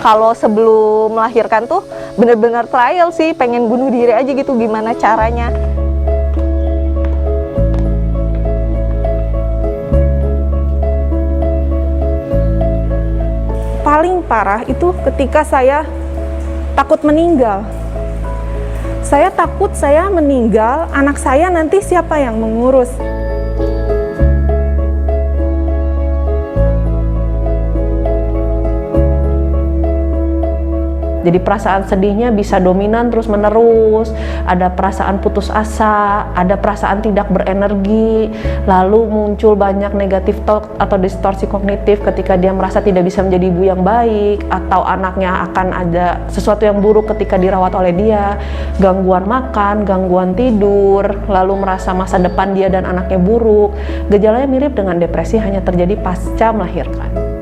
Kalau sebelum melahirkan tuh bener-bener trial sih, pengen bunuh diri aja gitu, gimana caranya. Paling parah itu ketika saya takut meninggal. Saya takut saya meninggal, anak saya nanti siapa yang mengurus? Jadi perasaan sedihnya bisa dominan terus-menerus, ada perasaan putus asa, ada perasaan tidak berenergi, lalu muncul banyak negatif thought atau distorsi kognitif ketika dia merasa tidak bisa menjadi ibu yang baik, atau anaknya akan ada sesuatu yang buruk ketika dirawat oleh dia, gangguan makan, gangguan tidur, lalu merasa masa depan dia dan anaknya buruk. Gejalanya mirip dengan depresi, hanya terjadi pasca melahirkan.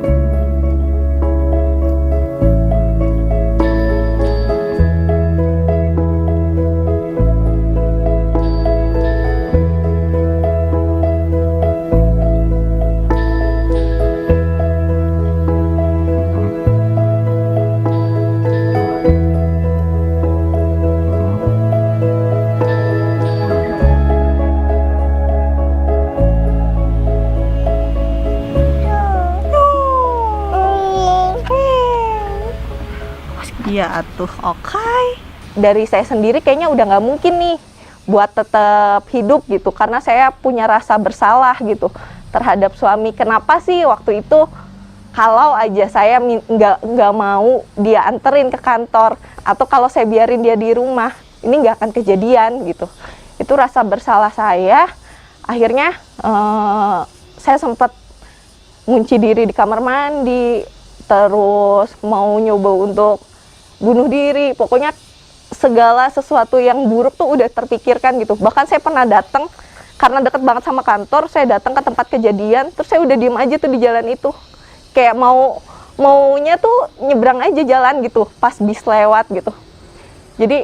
Iya atuh, oke. Dari saya sendiri kayaknya udah nggak mungkin nih buat tetap hidup gitu, karena saya punya rasa bersalah gitu terhadap suami. Kenapa sih waktu itu kalau aja saya nggak mau dia anterin ke kantor, atau kalau saya biarin dia di rumah, ini nggak akan kejadian gitu. Itu rasa bersalah saya. Akhirnya saya sempat ngunci diri di kamar mandi, terus mau nyoba untuk bunuh diri. Pokoknya segala sesuatu yang buruk tuh udah terpikirkan gitu. Bahkan saya pernah datang, karena deket banget sama kantor, saya datang ke tempat kejadian, terus saya udah diem aja tuh di jalan itu, kayak maunya tuh nyebrang aja jalan gitu pas bis lewat gitu. Jadi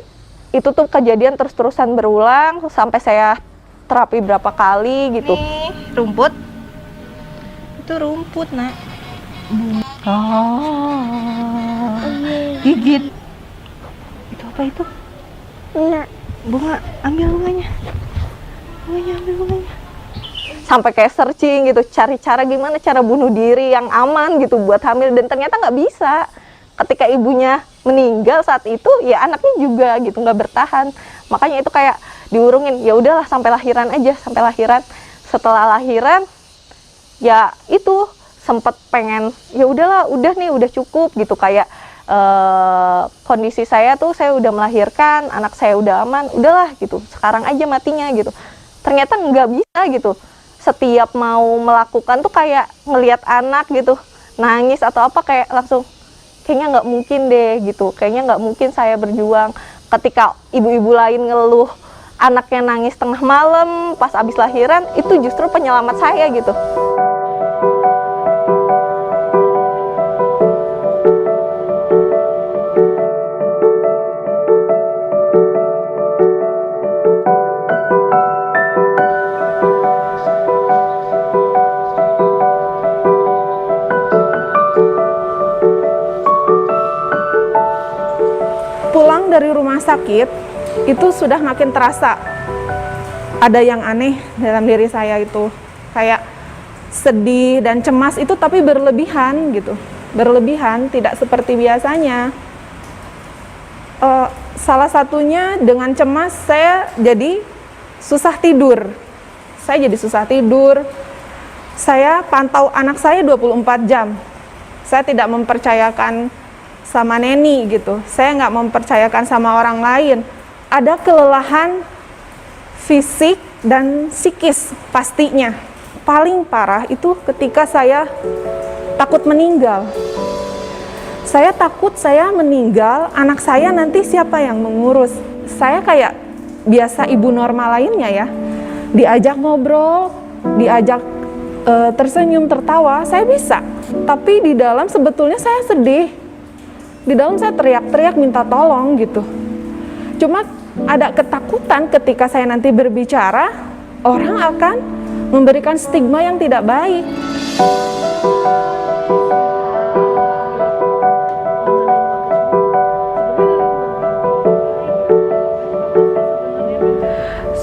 itu tuh kejadian terus-terusan berulang sampai saya terapi berapa kali gitu. Nih, rumput. Itu rumput, Nak. Gigit. Itu apa itu? Bunga. Ambil bunganya. Ambil bunganya. Sampai kayak searching gitu, cari cara gimana cara bunuh diri yang aman gitu buat hamil, dan ternyata nggak bisa. Ketika ibunya meninggal saat itu, ya anaknya juga gitu nggak bertahan. Makanya itu kayak diurungin, ya udahlah sampai lahiran aja, sampai lahiran. Setelah lahiran, ya itu sempet pengen, ya udahlah, udah nih, udah cukup gitu, kayak kondisi saya tuh, saya udah melahirkan, anak saya udah aman, udahlah gitu, sekarang aja matinya gitu. Ternyata nggak bisa gitu. Setiap mau melakukan tuh kayak ngelihat anak gitu nangis atau apa, kayak langsung kayaknya nggak mungkin deh gitu, kayaknya nggak mungkin saya berjuang. Ketika ibu-ibu lain ngeluh anaknya nangis tengah malam pas abis lahiran, itu justru penyelamat saya gitu. Pulang dari rumah sakit itu sudah makin terasa ada yang aneh dalam diri saya itu, kayak sedih dan cemas itu, tapi berlebihan gitu, berlebihan, tidak seperti biasanya. Salah satunya dengan cemas saya jadi susah tidur. Saya pantau anak saya 24 jam. Saya tidak mempercayakan sama neni gitu, saya nggak mempercayakan sama orang lain. Ada kelelahan fisik dan psikis pastinya. Paling parah itu ketika saya takut meninggal. Saya takut saya meninggal, anak saya nanti siapa yang mengurus? Saya kayak biasa ibu normal lainnya ya, diajak ngobrol, diajak tersenyum, tertawa, saya bisa. Tapi di dalam sebetulnya saya sedih. Di dalam saya teriak-teriak minta tolong gitu. Cuma ada ketakutan ketika saya nanti berbicara, orang akan memberikan stigma yang tidak baik.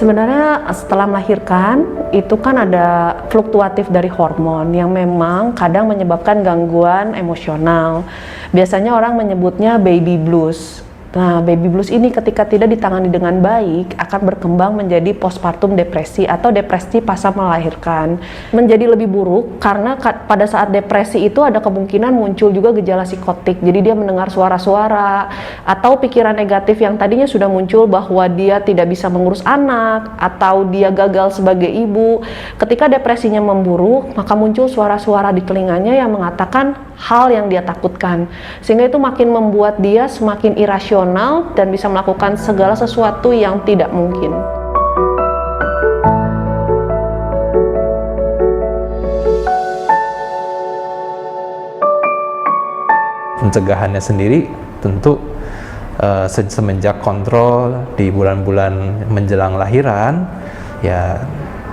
Sebenarnya setelah melahirkan itu kan ada fluktuatif dari hormon yang memang kadang menyebabkan gangguan emosional. Biasanya orang menyebutnya baby blues. Nah, baby blues ini ketika tidak ditangani dengan baik akan berkembang menjadi postpartum depresi atau depresi pasca melahirkan. Menjadi lebih buruk karena pada saat depresi itu ada kemungkinan muncul juga gejala psikotik. Jadi dia mendengar suara-suara atau pikiran negatif yang tadinya sudah muncul bahwa dia tidak bisa mengurus anak atau dia gagal sebagai ibu. Ketika depresinya memburuk, maka muncul suara-suara di telinganya yang mengatakan hal yang dia takutkan. Sehingga itu makin membuat dia semakin irasional dan bisa melakukan segala sesuatu yang tidak mungkin. Pencegahannya sendiri tentu semenjak kontrol di bulan-bulan menjelang lahiran, ya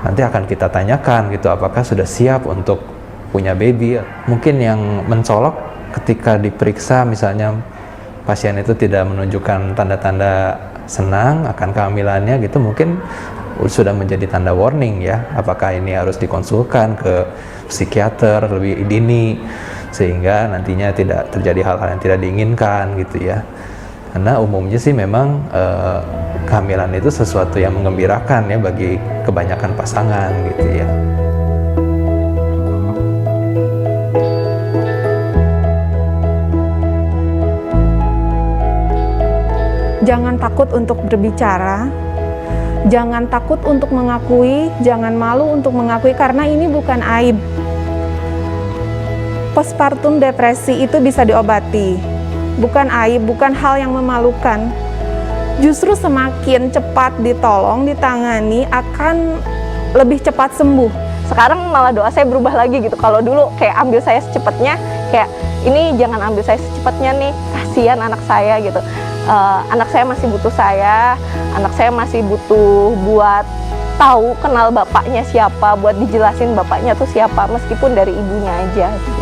nanti akan kita tanyakan gitu apakah sudah siap untuk punya baby. Mungkin yang mencolok ketika diperiksa misalnya pasien itu tidak menunjukkan tanda-tanda senang akan kehamilannya gitu, mungkin sudah menjadi tanda warning ya, apakah ini harus dikonsulkan ke psikiater lebih dini sehingga nantinya tidak terjadi hal-hal yang tidak diinginkan gitu ya. Karena umumnya sih memang kehamilan itu sesuatu yang menggembirakan ya bagi kebanyakan pasangan gitu ya. Jangan takut untuk berbicara, jangan takut untuk mengakui, jangan malu untuk mengakui karena ini bukan aib. Postpartum depresi itu bisa diobati, bukan aib, bukan hal yang memalukan. Justru semakin cepat ditolong, ditangani akan lebih cepat sembuh. Sekarang malah doa saya berubah lagi gitu. Kalau dulu kayak ambil saya secepatnya, kayak ini jangan ambil saya secepatnya nih, kasihan anak saya gitu. Anak saya masih butuh saya, anak saya masih butuh buat tahu kenal bapaknya siapa, buat dijelasin bapaknya tuh siapa meskipun dari ibunya aja gitu.